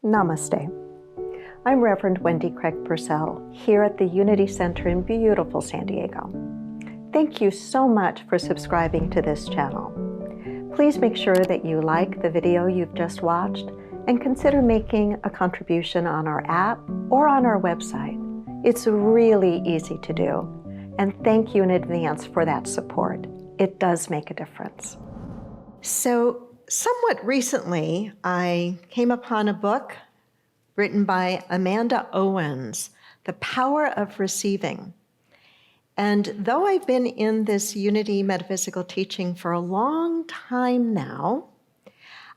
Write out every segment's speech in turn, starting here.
Namaste. I'm Reverend Wendy Craig-Purcell here at the Unity Center in beautiful San Diego. Thank you so much for subscribing to this channel. Please make sure that you like the video you've just watched and consider making a contribution on our app or on our website. It's really easy to do, and thank you in advance for that support. It does make a difference. So, somewhat recently, I came upon a book written by Amanda Owens, The Power of Receiving. And though I've been in this Unity metaphysical teaching for a long time now,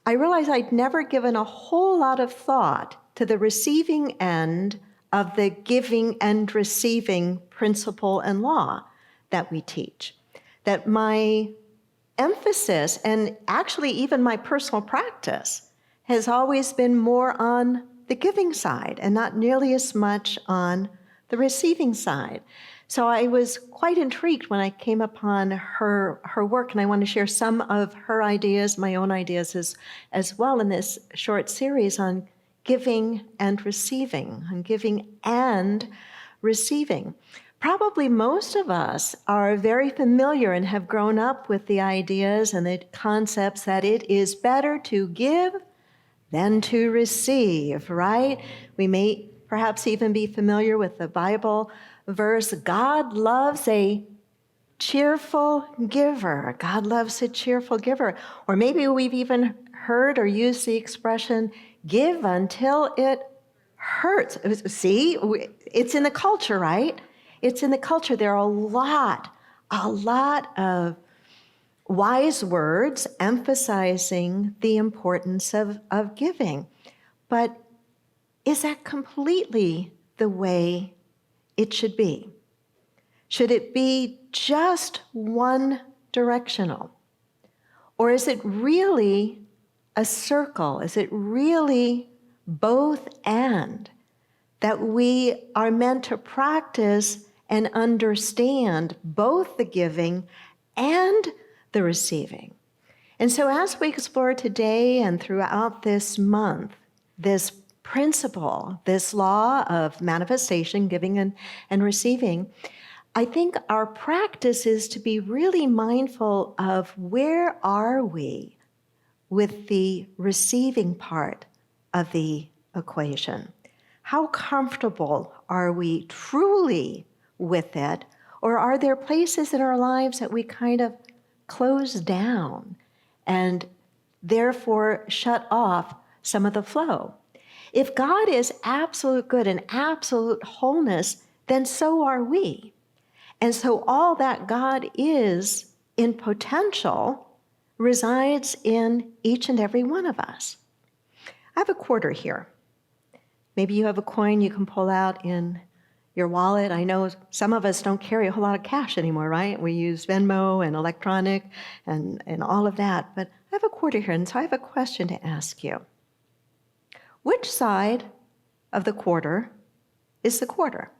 I realized I'd never given a whole lot of thought to the receiving end of the giving and receiving principle and law that we teach. That my emphasis, and actually even my personal practice, has always been more on the giving side and not nearly as much on the receiving side. So I was quite intrigued when I came upon her work, and I want to share some of her ideas, my own ideas as well in this short series on giving and receiving, on giving and receiving. Probably most of us are very familiar and have grown up with the ideas and the concepts that it is better to give than to receive, right? We may perhaps even be familiar with the Bible verse, God loves a cheerful giver. God loves a cheerful giver. Or maybe we've even heard or used the expression, give until it hurts. See, it's in the culture, right? It's in the culture. There are a lot of wise words emphasizing the importance of giving. But is that completely the way it should be? Should it be just one directional? Or is it really a circle? Is it really both and? That we are meant to practice and understand both the giving and the receiving. And so as we explore today and throughout this month, this principle, this law of manifestation, giving and receiving, I think our practice is to be really mindful of where are we with the receiving part of the equation. How comfortable are we truly with it? Or are there places in our lives that we kind of close down and therefore shut off some of the flow? If God is absolute good and absolute wholeness, then so are we. And so all that God is in potential resides in each and every one of us. I have a quarter here. Maybe you have a coin you can pull out in your wallet. I know some of us don't carry a whole lot of cash anymore, right? We use Venmo and electronic and all of that. But I have a quarter here, and so I have a question to ask you. Which side of the quarter is the quarter?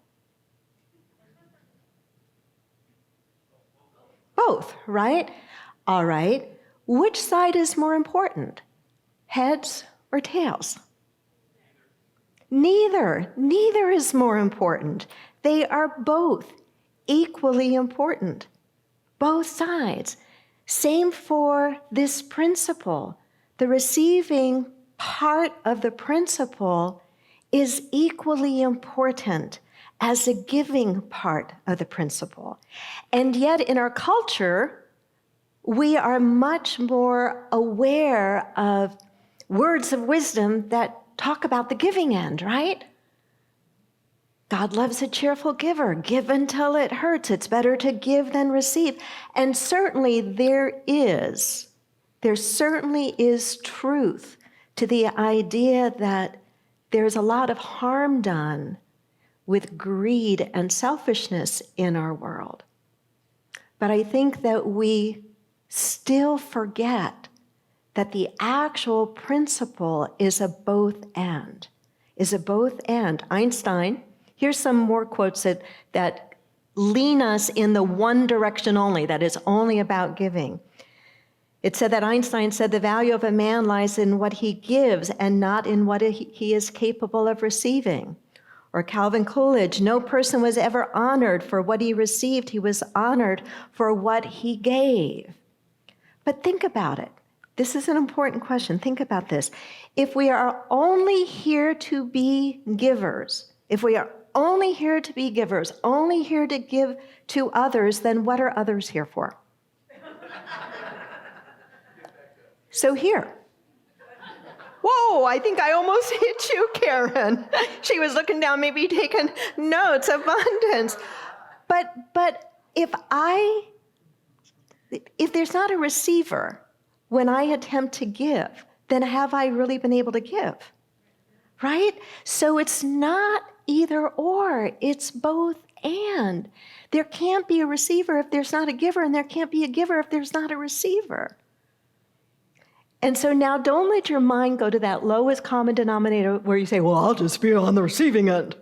Both, right? All right. Which side is more important? Heads or tails? Neither is more important. They are both equally important. Both sides. Same for this principle. The receiving part of the principle is equally important as the giving part of the principle. And yet in our culture, we are much more aware of words of wisdom that talk about the giving end, right? God loves a cheerful giver. Give until it hurts. It's better to give than receive. And certainly there certainly is truth to the idea that there's a lot of harm done with greed and selfishness in our world. But I think that we still forget that the actual principle is a both and. Einstein, here's some more quotes that lean us in the one direction only, that is only about giving. It said that Einstein said the value of a man lies in what he gives and not in what he is capable of receiving. Or Calvin Coolidge, no person was ever honored for what he received. He was honored for what he gave. But think about it. This is an important question. Think about this. If we are only here to be givers, if we are only here to be givers, only here to give to others, then what are others here for? So here. Whoa, I think I almost hit you, Karen. She was looking down, maybe taking notes, abundance. But if there's not a receiver when I attempt to give, then have I really been able to give? Right? So it's not either or, it's both and. There can't be a receiver if there's not a giver, and there can't be a giver if there's not a receiver. And so now don't let your mind go to that lowest common denominator where you say, well, I'll just be on the receiving end.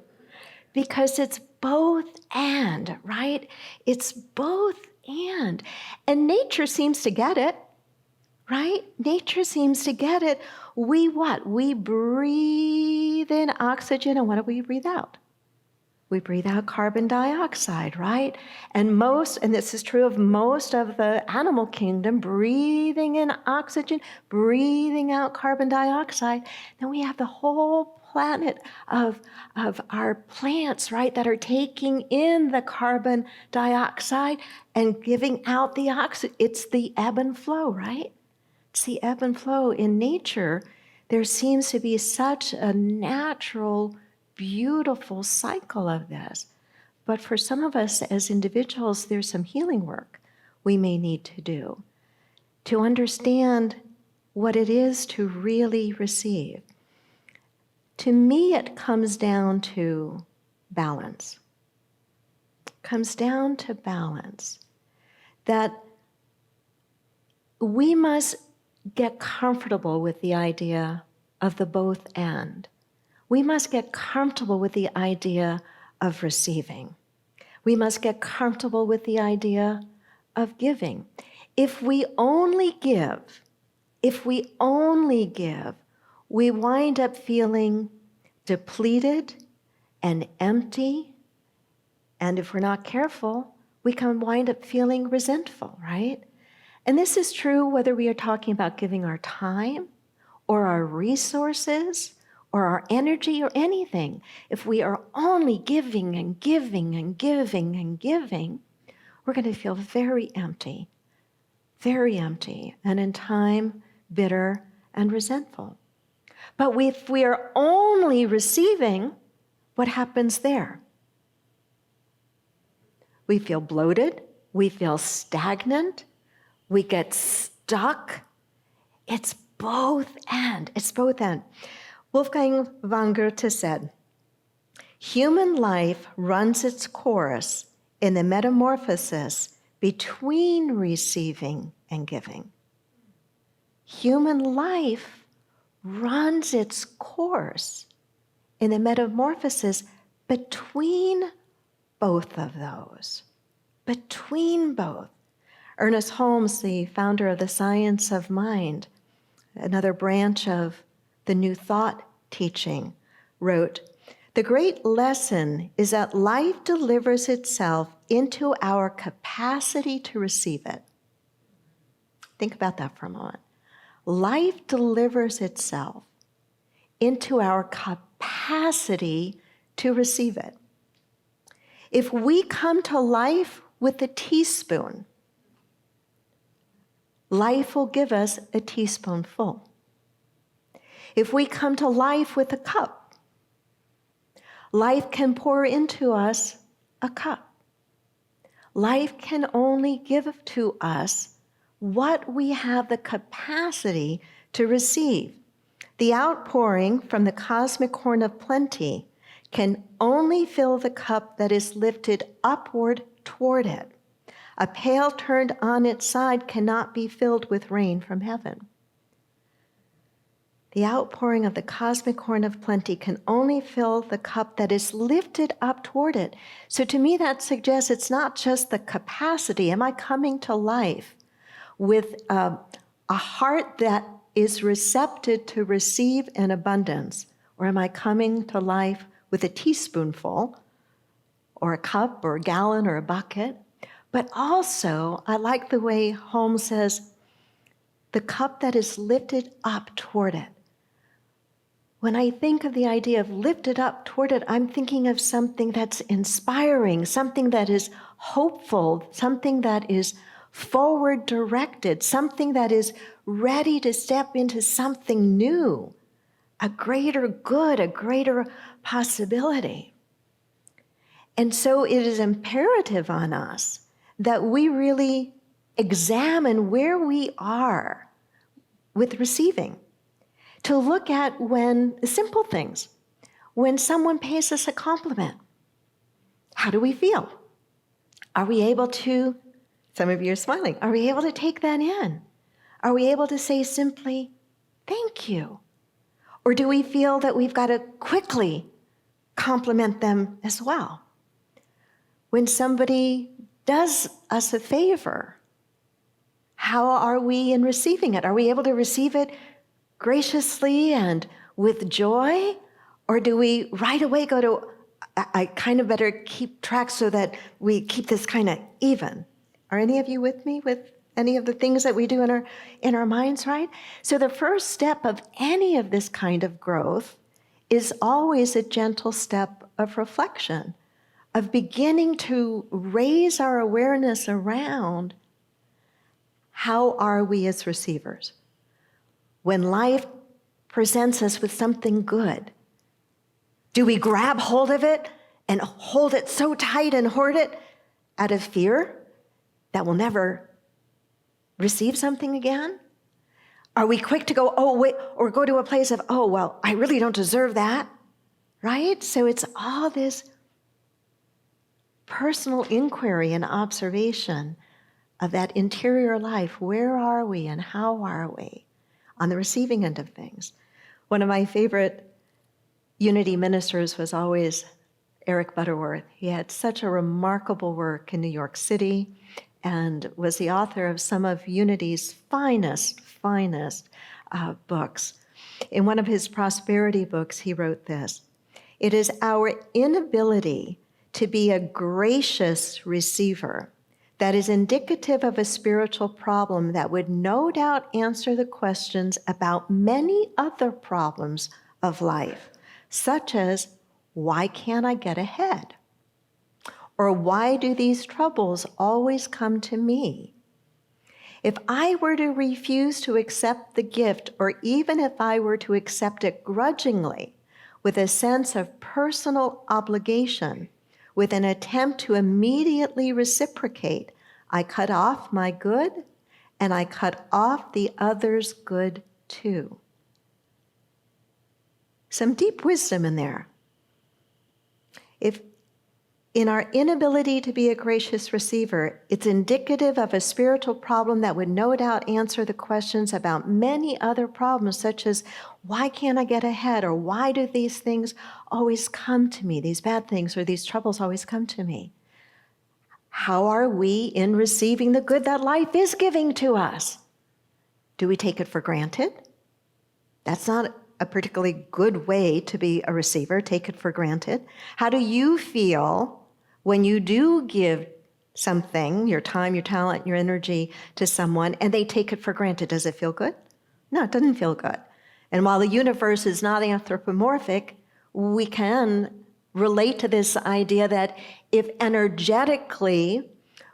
Because it's both and, right? It's both and. And nature seems to get it, right? Nature seems to get it. We what? We breathe in oxygen, and what do we breathe out? We breathe out carbon dioxide, right? And this is true of most of the animal kingdom, breathing in oxygen, breathing out carbon dioxide. Then we have the whole planet of our plants, right, that are taking in the carbon dioxide and giving out the oxygen. It's the ebb and flow, right? It's the ebb and flow. In nature, there seems to be such a natural, beautiful cycle of this. But for some of us as individuals, there's some healing work we may need to do to understand what it is to really receive. To me, it comes down to balance. It comes down to balance. That we must get comfortable with the idea of the both and. We must get comfortable with the idea of receiving. We must get comfortable with the idea of giving. If we only give, we wind up feeling depleted and empty. And if we're not careful, we can wind up feeling resentful, right? And this is true whether we are talking about giving our time or our resources or our energy or anything. If we are only giving and giving and giving and giving, we're going to feel very empty, and in time, bitter and resentful. But if we are only receiving, what happens there? We feel bloated, we feel stagnant, we get stuck. It's both and. Wolfgang von Goethe said, human life runs its course in the metamorphosis between receiving and giving. Human life runs its course in the metamorphosis between both of those. Between both. Ernest Holmes, the founder of the science of mind, another branch of the New Thought teaching, wrote, the great lesson is that life delivers itself into our capacity to receive it. Think about that for a moment. Life delivers itself into our capacity to receive it. If we come to life with a teaspoon, life will give us a teaspoonful. If we come to life with a cup, life can pour into us a cup. Life can only give to us what we have the capacity to receive. The outpouring from the cosmic horn of plenty can only fill the cup that is lifted upward toward it. A pail turned on its side cannot be filled with rain from heaven. The outpouring of the cosmic horn of plenty can only fill the cup that is lifted up toward it. So to me, that suggests it's not just the capacity. Am I coming to life with a heart that is receptive to receive in abundance? Or am I coming to life with a teaspoonful, or a cup, or a gallon, or a bucket? But also, I like the way Holmes says, the cup that is lifted up toward it. When I think of the idea of lifted up toward it, I'm thinking of something that's inspiring, something that is hopeful, something that is forward directed, something that is ready to step into something new, a greater good, a greater possibility. And so it is imperative on us that we really examine where we are with receiving. To look at when simple things, when someone pays us a compliment, how do we feel? Are we able to, some of you are smiling, are we able to take that in? Are we able to say simply, thank you? Or do we feel that we've got to quickly compliment them as well? When somebody does us a favor, how are we in receiving it? Are we able to receive it graciously and with joy? Or do we right away go to, I kind of better keep track so that we keep this kind of even? Are any of you with me with any of the things that we do in our minds, right? So the first step of any of this kind of growth is always a gentle step of reflection, of beginning to raise our awareness around how are we as receivers? When life presents us with something good, do we grab hold of it and hold it so tight and hoard it out of fear that we'll never receive something again? Are we quick to go, oh, wait, or go to a place of, oh, well, I really don't deserve that, right? So it's all this personal inquiry and observation of that interior life. Where are we and how are we on the receiving end of things? One of my favorite Unity ministers was always Eric Butterworth. He had such a remarkable work in New York City and was the author of some of Unity's finest books. In one of his prosperity books, he wrote this: "It is our inability to be a gracious receiver that is indicative of a spiritual problem that would no doubt answer the questions about many other problems of life, such as, why can't I get ahead? Or why do these troubles always come to me? If I were to refuse to accept the gift, or even if I were to accept it grudgingly, with a sense of personal obligation, with an attempt to immediately reciprocate, I cut off my good, and I cut off the other's good too." Some deep wisdom in there. If in our inability to be a gracious receiver, it's indicative of a spiritual problem that would no doubt answer the questions about many other problems, such as, why can't I get ahead? Or why do these things always come to me? These bad things or these troubles always come to me. How are we in receiving the good that life is giving to us? Do we take it for granted? That's not a particularly good way to be a receiver, take it for granted. How do you feel when you do give something, your time, your talent, your energy to someone, and they take it for granted? Does it feel good? No, it doesn't feel good. And while the universe is not anthropomorphic, we can relate to this idea that if energetically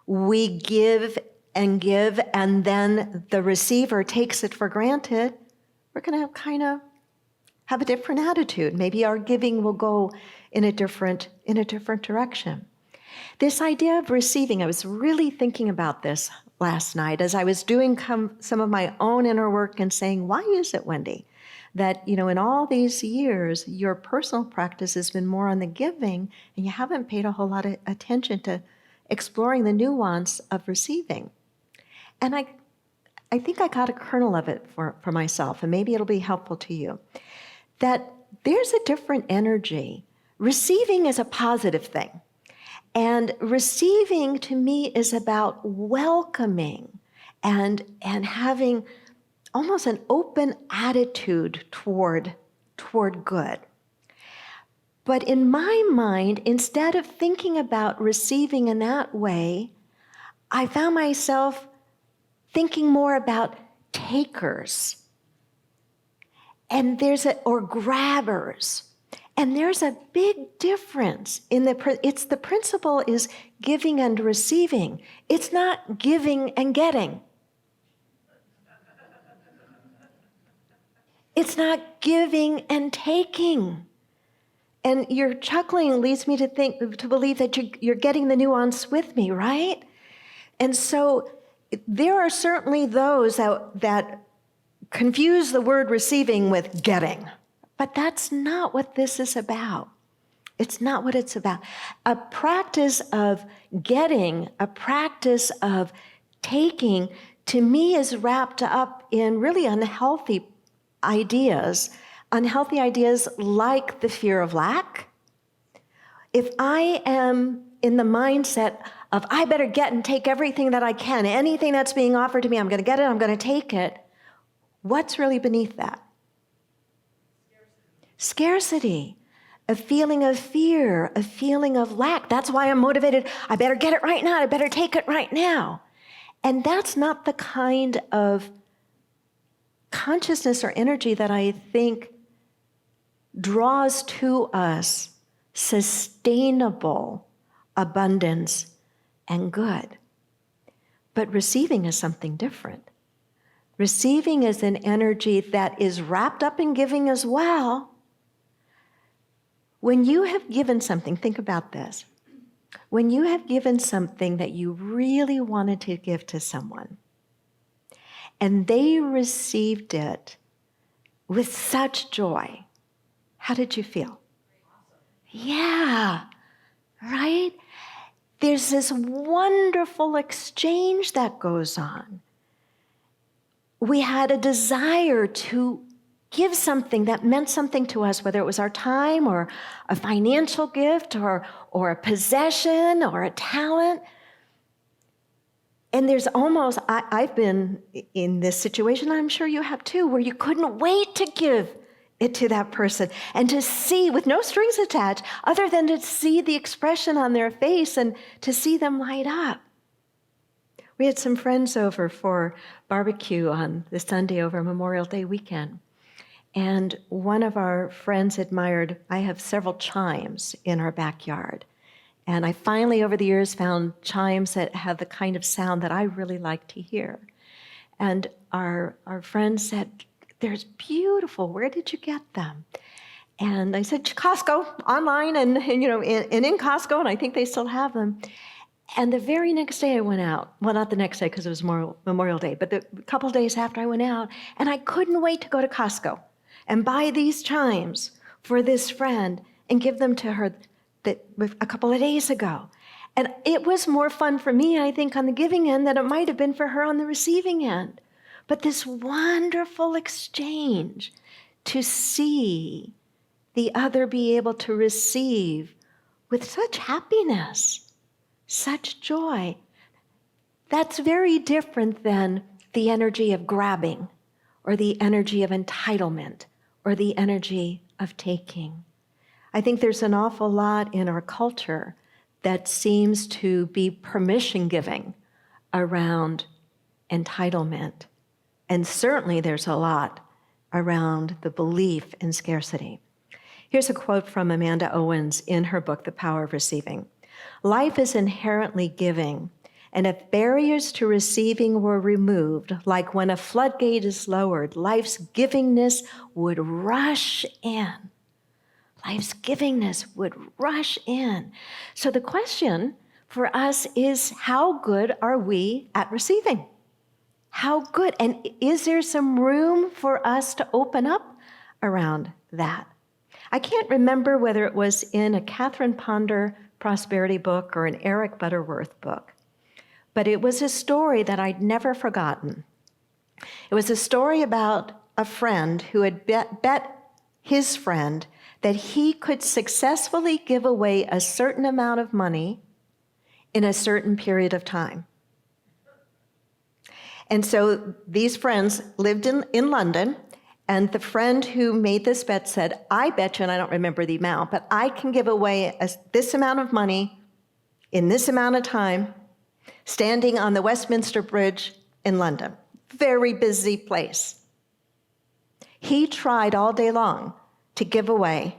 we give, and then the receiver takes it for granted, we're going to kind of have a different attitude. Maybe our giving will go in a different direction. This idea of receiving, I was really thinking about this last night as I was doing some of my own inner work and saying, why is it, Wendy, that, in all these years, your personal practice has been more on the giving and you haven't paid a whole lot of attention to exploring the nuance of receiving? And I think I got a kernel of it for myself, and maybe it'll be helpful to you, that there's a different energy. Receiving is a positive thing. And receiving to me is about welcoming and having almost an open attitude toward good. But in my mind, instead of thinking about receiving in that way, I found myself thinking more about takers or grabbers. And there's a big difference the principle is giving and receiving. It's not giving and getting. It's not giving and taking. And your chuckling leads me to believe that you're getting the nuance with me, right? And so there are certainly those that confuse the word receiving with getting. But that's not what this is about. It's not what it's about. A practice of getting, a practice of taking, to me is wrapped up in really unhealthy ideas like the fear of lack. If I am in the mindset of I better get and take everything that I can, anything that's being offered to me, I'm going to get it, I'm going to take it, what's really beneath that? Scarcity, a feeling of fear, a feeling of lack. That's why I'm motivated. I better get it right now. I better take it right now. And that's not the kind of consciousness or energy that I think draws to us sustainable abundance and good. But receiving is something different. Receiving is an energy that is wrapped up in giving as well. When you have given something, think about this. When you have given something that you really wanted to give to someone, and they received it with such joy, how did you feel? Yeah, right? There's this wonderful exchange that goes on. We had a desire to give something that meant something to us, whether it was our time or a financial gift or a possession or a talent. And there's almost, I've been in this situation, I'm sure you have too, where you couldn't wait to give it to that person and to see, with no strings attached, other than to see the expression on their face and to see them light up. We had some friends over for barbecue on the Sunday over Memorial Day weekend. And one of our friends admired, I have several chimes in our backyard. And I finally, over the years, found chimes that have the kind of sound that I really like to hear. And our friend said, "They're beautiful. Where did you get them?" And I said, "Costco, online, and in Costco, and I think they still have them." And the very next day I went out, well, not the next day because it was Memorial Day, but a couple days after I went out, and I couldn't wait to go to Costco and buy these chimes for this friend and give them to her a couple of days ago. And it was more fun for me, I think, on the giving end than it might have been for her on the receiving end. But this wonderful exchange to see the other be able to receive with such happiness, such joy, that's very different than the energy of grabbing or the energy of entitlement or the energy of taking. I think there's an awful lot in our culture that seems to be permission giving around entitlement. And certainly there's a lot around the belief in scarcity. Here's a quote from Amanda Owens in her book, The Power of Receiving. "Life is inherently giving, and if barriers to receiving were removed, like when a floodgate is lowered, life's givingness would rush in. Life's givingness would rush in." So the question for us is, how good are we at receiving? How good? And is there some room for us to open up around that? I can't remember whether it was in a Catherine Ponder prosperity book or an Eric Butterworth book, but it was a story that I'd never forgotten. It was a story about a friend who had bet his friend that he could successfully give away a certain amount of money in a certain period of time. And so these friends lived in London, and the friend who made this bet said, I bet you, and I don't remember the amount, but I can give away this amount of money in this amount of time, standing on the Westminster Bridge in London. Very busy place. He tried all day long to give away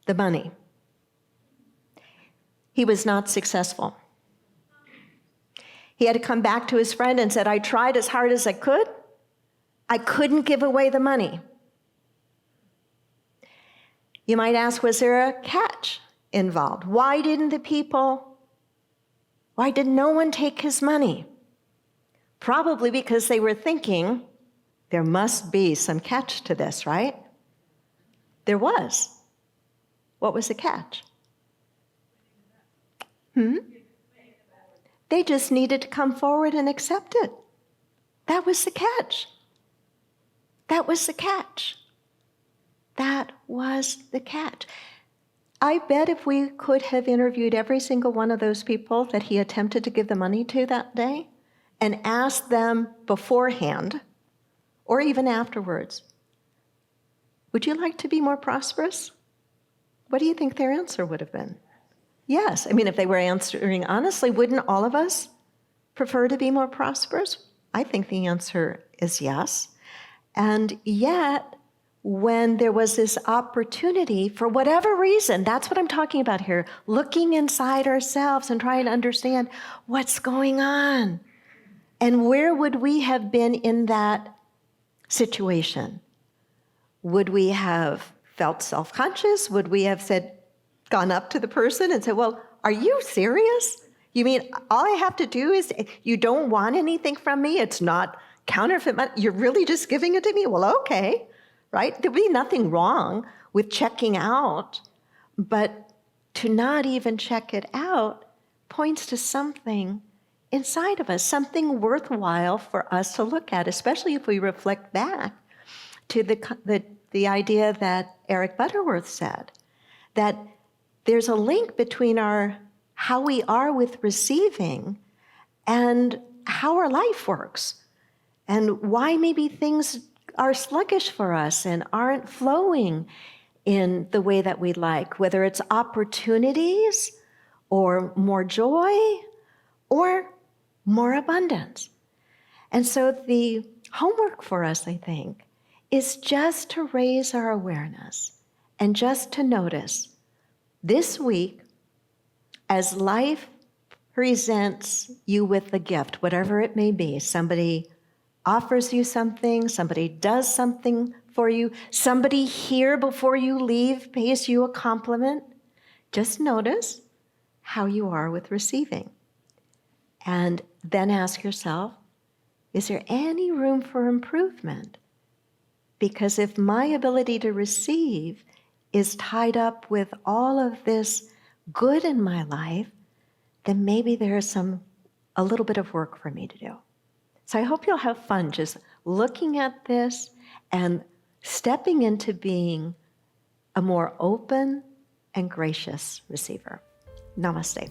the money. He was not successful. He had to come back to his friend and said, I tried as hard as I could. I couldn't give away the money. You might ask, was there a catch involved? Why didn't no one take his money? Probably because they were thinking, there must be some catch to this, right? There was. What was the catch? They just needed to come forward and accept it. That was the catch. That was the catch. That was the catch. I bet if we could have interviewed every single one of those people that he attempted to give the money to that day and asked them beforehand or even afterwards, would you like to be more prosperous? What do you think their answer would have been? Yes. I mean, if they were answering honestly, wouldn't all of us prefer to be more prosperous? I think the answer is yes. And yet, when there was this opportunity, for whatever reason, that's what I'm talking about here, looking inside ourselves and trying to understand what's going on. And where would we have been in that situation? Would we have felt self-conscious? Would we have gone up to the person and said, well, are you serious? You mean all I have to do is, you don't want anything from me? It's not counterfeit money? You're really just giving it to me? Well, okay, right? There'd be nothing wrong with checking out, but to not even check it out points to something inside of us, something worthwhile for us to look at, especially if we reflect back to the idea that Eric Butterworth said, that there's a link between how we are with receiving and how our life works, and why maybe things are sluggish for us and aren't flowing in the way that we like, whether it's opportunities or more joy or more abundance. And so the homework for us, I think, is just to raise our awareness and just to notice this week, as life presents you with a gift, whatever it may be, somebody offers you something, somebody does something for you, somebody here before you leave pays you a compliment, just notice how you are with receiving. And then ask yourself, is there any room for improvement? Because if my ability to receive is tied up with all of this good in my life, then maybe there's a little bit of work for me to do. So I hope you'll have fun just looking at this and stepping into being a more open and gracious receiver. Namaste.